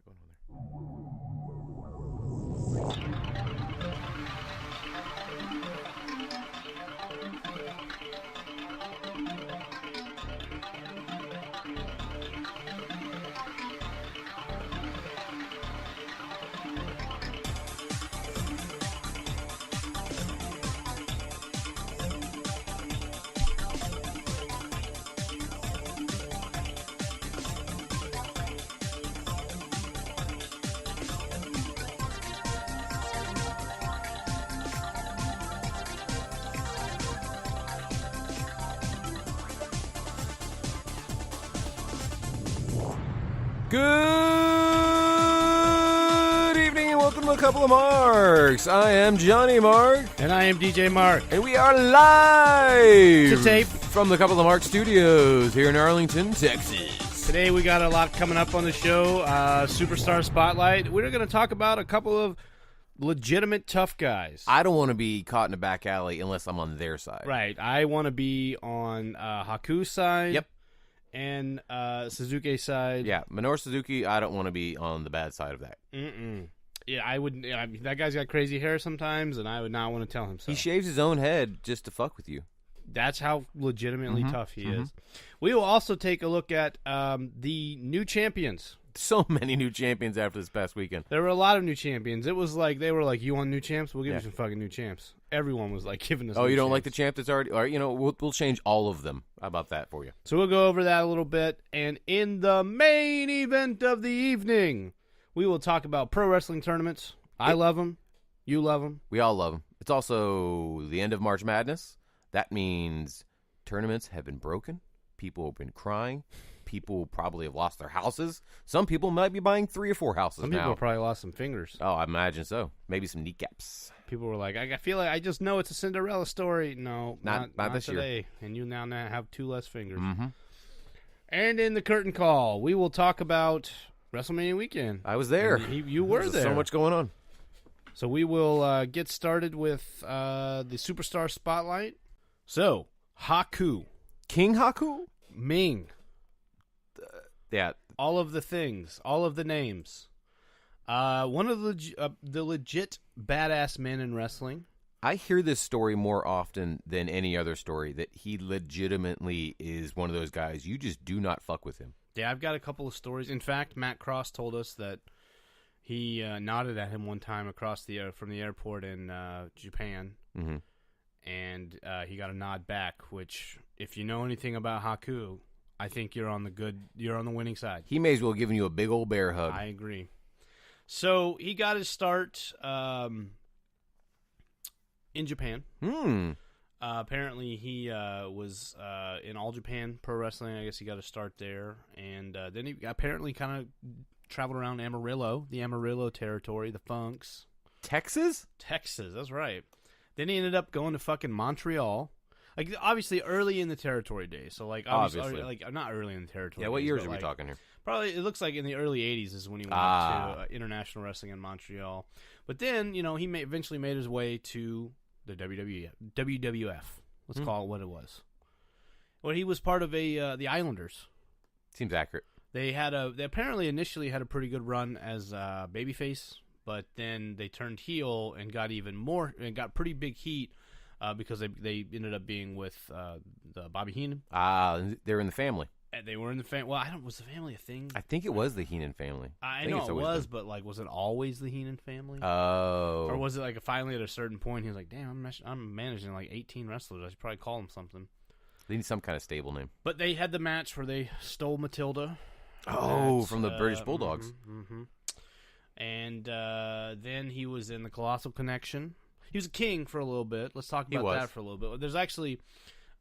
got going on there? Good evening and welcome to A Couple of Marks. I am Johnny Mark. And I am DJ Mark. And we are live to tape from the Couple of Mark Studios here in Arlington, Texas. Today we got a lot coming up on the show. Superstar Spotlight. We're going to talk about a couple of legitimate tough guys. I don't want to be caught in a back alley unless I'm on their side. Right. I want to be on Haku's side. Yep. And Suzuki's side. Yeah, Minoru Suzuki, I don't want to be on the bad side of that. Yeah, I wouldn't. I mean, that guy's got crazy hair sometimes, and I would not want to tell him so. He shaves his own head just to fuck with you. That's how legitimately tough he is. We will also take a look at the new champions. So many new champions after this past weekend. There were a lot of new champions. It was like, they were like, you want new champs? We'll give you some fucking new champs. Everyone was like giving us Oh, new you don't champs. like the champ that's already... Or, we'll change all of them. How about that for you? So we'll go over that a little bit. And in the main event of the evening, we will talk about pro wrestling tournaments. I love them. You love them. We all love them. It's also the end of March Madness. That means tournaments have been broken. People have been crying. People probably have lost their houses. Some people might be buying 3 or 4 houses now. Some people probably lost some fingers. Oh, I imagine so. Maybe some kneecaps. People were like, I feel like I just know it's a Cinderella story. No, not this today. Year. And you now have 2 less fingers. Mm-hmm. And in the curtain call, we will talk about Wrestlemania Weekend. I was there. You were there. So much going on. So we will get started with the Superstar Spotlight. So, Haku. King Haku? Ming. Yeah. All of the things. All of the names. One of the legit badass men in wrestling. I hear this story more often than any other story, that he legitimately is one of those guys. You just do not fuck with him. Yeah, I've got a couple of stories. In fact, Matt Cross told us that he nodded at him one time across from the airport in Japan. Mm-hmm. And he got a nod back, which, if you know anything about Haku, I think you're on the winning side. He may as well have given you a big old bear hug. I agree. So he got his start in Japan. Apparently he was in All Japan Pro Wrestling. I guess he got a start there. And then he apparently kind of traveled around Amarillo, the Amarillo territory, the Funks. Texas, that's right. Then he ended up going to fucking Montreal. Like, obviously, early in the territory days. So, like, obviously. Like, not early in the territory Yeah, what days, years are we talking here? Probably, it looks like in the early 80s is when he went up to international wrestling in Montreal. But then, he eventually made his way to the WWF. Let's call it what it was. Well, he was part of the Islanders. Seems accurate. They apparently initially had a pretty good run as babyface, but then they turned heel and got even more, and got pretty big heat. Because they ended up being with the Bobby Heenan. They're in the family. They were in the family. Well, was the family a thing? I think it was the Heenan family. I know it was, but like, was it always the Heenan family? Oh. Or was it like finally at a certain point he was like, damn, I'm managing like 18 wrestlers. I should probably call them something. They need some kind of stable name. But they had the match where they stole Matilda. Oh, from the British Bulldogs. And then he was in the Colossal Connection. He was a king for a little bit. Let's talk about that for a little bit. There's actually,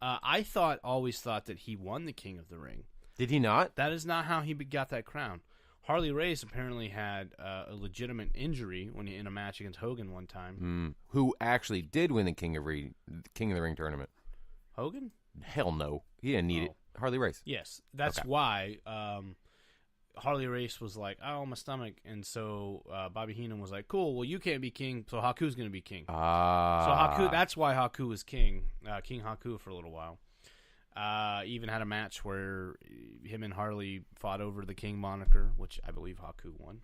I always thought that he won the King of the Ring. Did he not? That is not how he got that crown. Harley Race apparently had a legitimate injury in a match against Hogan one time. Who actually did win the King of the Ring tournament? Hogan? Hell no. He didn't need it. Harley Race. Yes. That's why Harley Race was like, oh, my stomach. And so Bobby Heenan was like, cool, well, you can't be king, so Haku's going to be king. So Haku, that's why Haku was king. King Haku for a little while. Even had a match where him and Harley fought over the King moniker, which I believe Haku won.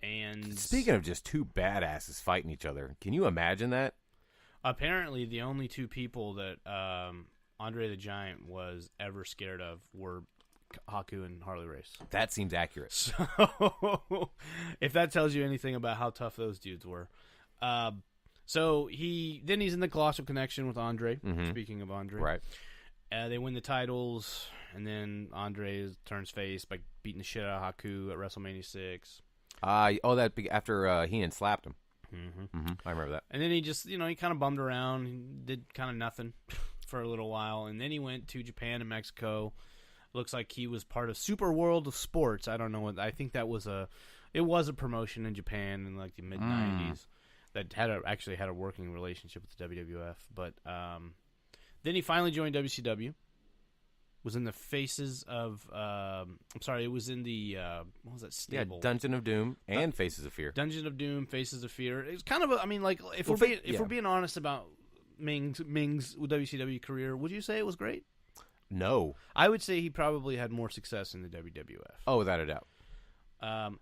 And speaking of just two badasses fighting each other, can you imagine that? Apparently, the only two people that Andre the Giant was ever scared of were Haku and Harley Race. That seems accurate. So, if that tells you anything about how tough those dudes were. So he's in the Colossal Connection with Andre. Speaking of Andre. Right. They win the titles, and then Andre turns face by beating the shit out of Haku at WrestleMania 6. That after Heenan slapped him. I remember that. And then he just, he kind of bummed around. He did kind of nothing for a little while. And then he went to Japan and Mexico. Looks like he was part of Super World of Sports. I don't know what. I think that was a promotion in Japan in like the mid '90s that actually had a working relationship with the WWF. But then he finally joined WCW. Was in the Faces of. It was in the what was that stable? Yeah, Dungeon of Doom and Faces of Fear. Dungeon of Doom, Faces of Fear. It's kind of if we're being honest about Ming's WCW career, would you say it was great? No. I would say he probably had more success in the WWF. Oh, without a doubt.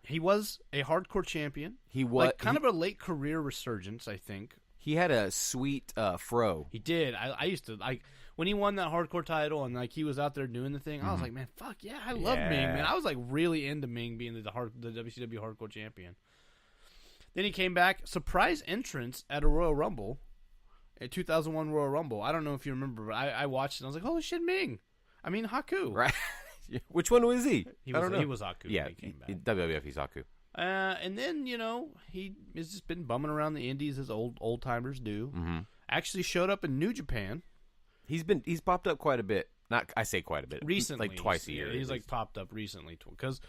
He was a hardcore champion. He was kind of a late career resurgence, I think. He had a sweet fro. He did. I used to when he won that hardcore title and he was out there doing the thing. I was like, man, fuck yeah, I love Ming, man. I was really into Ming being the WCW hardcore champion. Then he came back, surprise entrance at a Royal Rumble. A 2001 Royal Rumble. I don't know if you remember, but I watched it and I was like, holy shit, Ming. I mean, Haku. Right. Which one was he? I don't know. He was Haku yeah, when he came back. WWF, he's Haku. And then, he has just been bumming around the indies as old timers do. Actually showed up in New Japan. He's popped up quite a bit. I say quite a bit. Recently. Like twice a year. He's popped up recently because,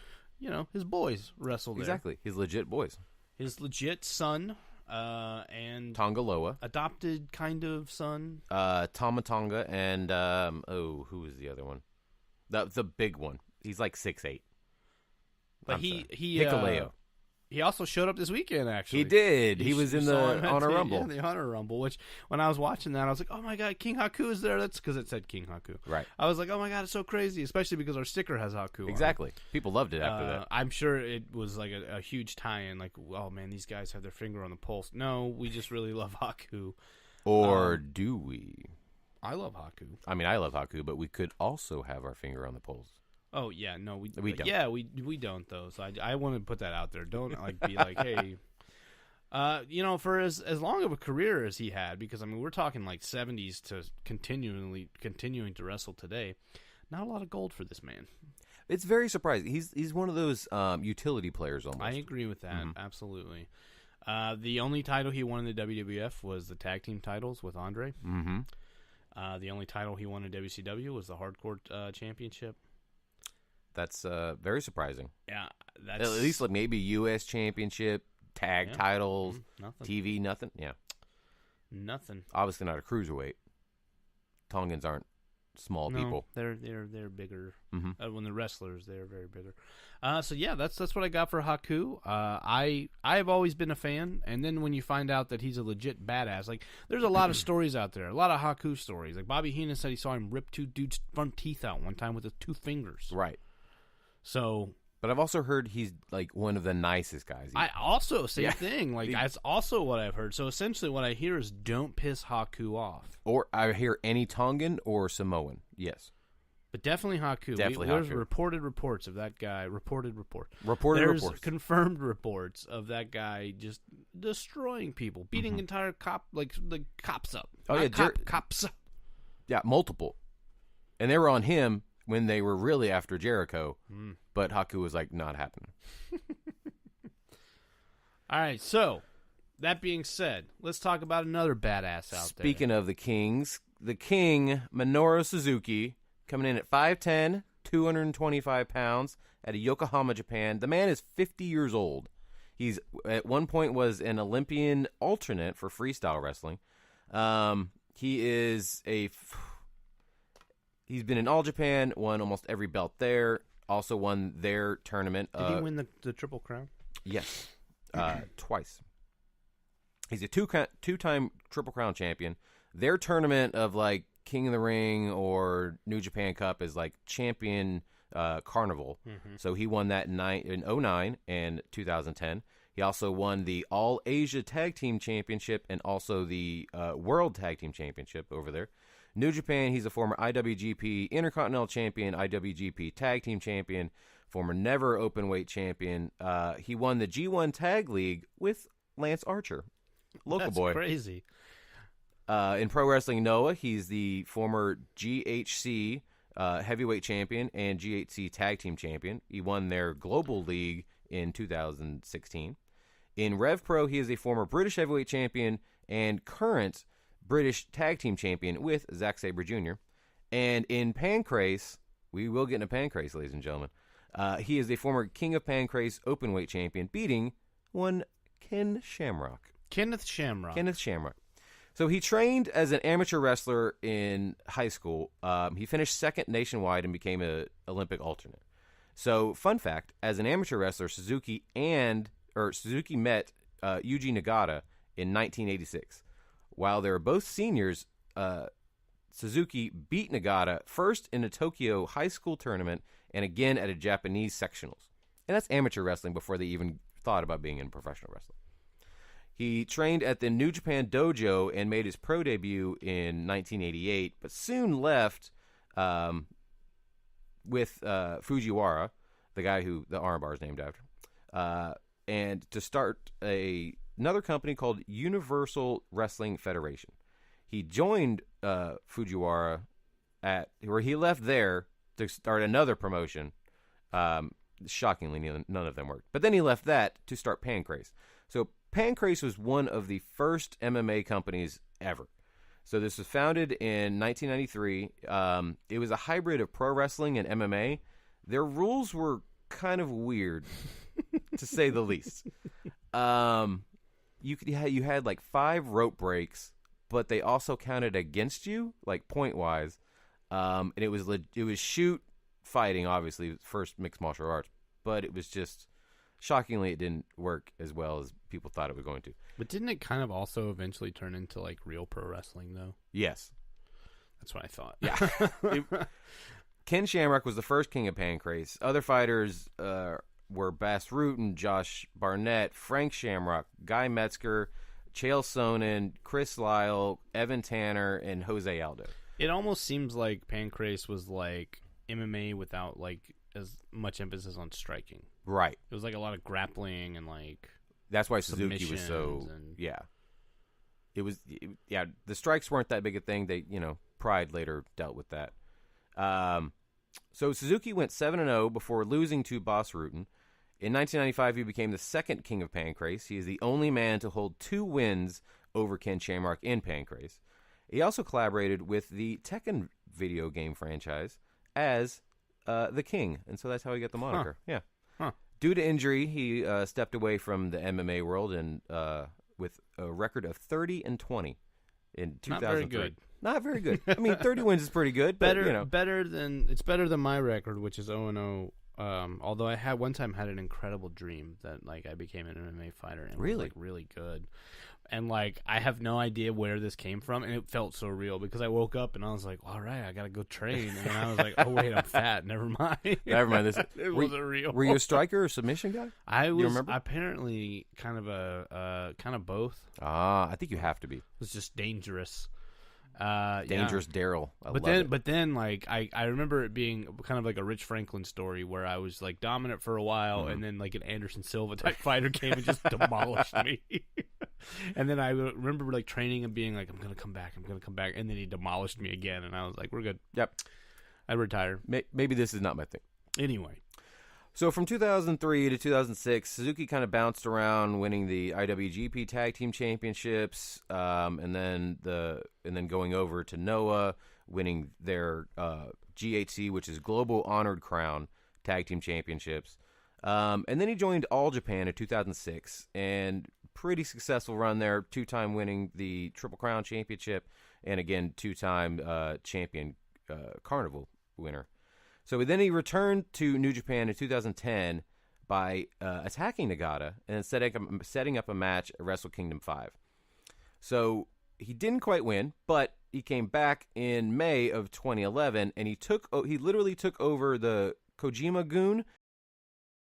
his boys wrestled there. Exactly. His legit boys. His legit son. And Tongaloa, adopted kind of son. Tama Tonga, and who was the other one? The big one. He's like 6'8". But he Hikuleo. He also showed up this weekend. Actually, he did. He was in the Honor Rumble. Yeah, the Honor Rumble. Which when I was watching that, I was like, "Oh my god, King Haku is there!" That's because it said King Haku. Right. I was like, "Oh my god, it's so crazy!" Especially because our sticker has Haku. Exactly. On it. People loved it after that. I'm sure it was like a huge tie-in. Like, oh man, these guys have their finger on the pulse. No, we just really love Haku. Or do we? I love Haku. I mean, I love Haku, but we could also have our finger on the pulse. Oh yeah, no, we don't. Yeah, we don't though. So I want to put that out there. Don't be like, hey, for as long of a career as he had, because I mean we're talking like 70s to continuing to wrestle today. Not a lot of gold for this man. It's very surprising. He's one of those utility players almost. I agree with that absolutely. The only title he won in the WWF was the tag team titles with Andre. The only title he won in WCW was the Hardcore Championship. That's very surprising. Yeah, at least like maybe U.S. Championship, tag titles, nothing. TV, nothing. Yeah, nothing. Obviously not a cruiserweight. Tongans aren't small people. They're bigger. When they're wrestlers, they're very bigger. So yeah, that's what I got for Haku. I've always been a fan, and then when you find out that he's a legit badass, like there's a lot of stories out there, a lot of Haku stories. Like Bobby Heenan said he saw him rip two dudes' front teeth out one time with his 2 fingers. Right. So, but I've also heard he's like one of the nicest guys. I also same thing. Like that's also what I've heard. So essentially, what I hear is don't piss Haku off. Or I hear any Tongan or Samoan. Yes, but definitely Haku. There's reported reports of that guy. There's confirmed reports of that guy just destroying people, beating entire cops up. Oh yeah, cops. Yeah, multiple, and they were on him when they were really after Jericho, but Haku was like, not happening. All right, so that being said, let's talk about another badass out there. Speaking of the kings, the king, Minoru Suzuki, coming in at 5'10", 225 pounds, out of Yokohama, Japan. The man is 50 years old. He's at one point was an Olympian alternate for freestyle wrestling. He is He's been in All Japan, won almost every belt there. Also won their tournament. Did he win the Triple Crown? Yes, twice. He's a two-time Triple Crown champion. Their tournament of like King of the Ring or New Japan Cup as like champion Carnival. Mm-hmm. So he won that in 2009 and 2010. He also won the All Asia Tag Team Championship and also the World Tag Team Championship over there. New Japan, he's a former IWGP Intercontinental Champion, IWGP Tag Team Champion, former Never Openweight Champion. He won the G1 Tag League with Lance Archer, local boy. That's crazy. In Pro Wrestling Noah, he's the former GHC Heavyweight Champion and GHC Tag Team Champion. He won their Global League in 2016. In Rev Pro, he is a former British Heavyweight Champion and current British Tag Team Champion with Zack Sabre Jr. And in Pancrase, we will get into Pancrase, ladies and gentlemen. He is a former King of Pancrase Openweight Champion, beating one Ken Shamrock. Kenneth Shamrock. So he trained as an amateur wrestler in high school. He finished second nationwide and became an Olympic alternate. So, fun fact, as an amateur wrestler, Suzuki met Yuji Nagata in 1986. While they were both seniors, Suzuki beat Nagata first in a Tokyo high school tournament and again at a Japanese sectionals. And that's amateur wrestling before they even thought about being in professional wrestling. He trained at the New Japan Dojo and made his pro debut in 1988, but soon left with Fujiwara, the guy who the armbar is named after, and to start another company called Universal Wrestling Federation. He joined Fujiwara where he left there to start another promotion. Shockingly, none of them worked. But then he left that to start Pancrase. So Pancrase was one of the first MMA companies ever. So this was founded in 1993. It was a hybrid of pro wrestling and MMA. Their rules were kind of weird, to say the least. You had like 5 rope breaks, but they also counted against you, like point wise. And it was shoot fighting, obviously, first mixed martial arts, but it was just shockingly it didn't work as well as people thought it was going to. But didn't it kind of also eventually turn into like real pro wrestling though? Yes. That's what I thought. Yeah. Ken Shamrock was the first king of Pancrase. Other fighters were Bas Rutten, Josh Barnett, Frank Shamrock, Guy Metzger, Chael Sonnen, Chris Lyle, Evan Tanner, and Jose Aldo. It almost seems like Pancrase was like MMA without like as much emphasis on striking. Right. It was like a lot of grappling and like that's why Suzuki was so the strikes weren't that big a thing. They, Pride later dealt with that. So Suzuki went 7-0 before losing to Bas Rutten. In 1995, he became the second king of Pancrase. He is the only man to hold 2 wins over Ken Shamrock in Pancrase. He also collaborated with the Tekken video game franchise as the King, and so that's how he got the moniker. Yeah. Due to injury, he stepped away from the MMA world and with a record of 30-20 in 2003. Not very good. Not very good. I mean, 30 wins is pretty good. Better than my record, which is 0-0. Although I had one time had an incredible dream that like I became an MMA fighter and was like really good. And like I have no idea where this came from, and it felt so real because I woke up and I was like, "All right, I gotta go train." And then I was like, "Oh wait, I'm fat. Never mind. Never mind. This it wasn't real." Were you a striker or submission guy? I was. You remember? Apparently kind of both. I think you have to be. It was just dangerous. Dangerous Daryl. But then, like I remember it being kind of like a Rich Franklin story where I was like dominant for a while, and then like an Anderson Silva type fighter came and just demolished me. And then I remember like training and being like, I'm gonna come back, and then he demolished me again, and I was like, we're good. Yep. I retired. Maybe this is not my thing. Anyway. So from 2003 to 2006, Suzuki kind of bounced around, winning the IWGP Tag Team Championships, and then going over to Noah, winning their GHC, which is Global Honored Crown Tag Team Championships, and then he joined All Japan in 2006, and pretty successful run there, 2-time winning the Triple Crown Championship, and again 2-time champion Carnival winner. So then he returned to New Japan in 2010 by attacking Nagata and setting up a match at Wrestle Kingdom 5. So he didn't quite win, but he came back in May of 2011, and he literally took over the Kojima Goon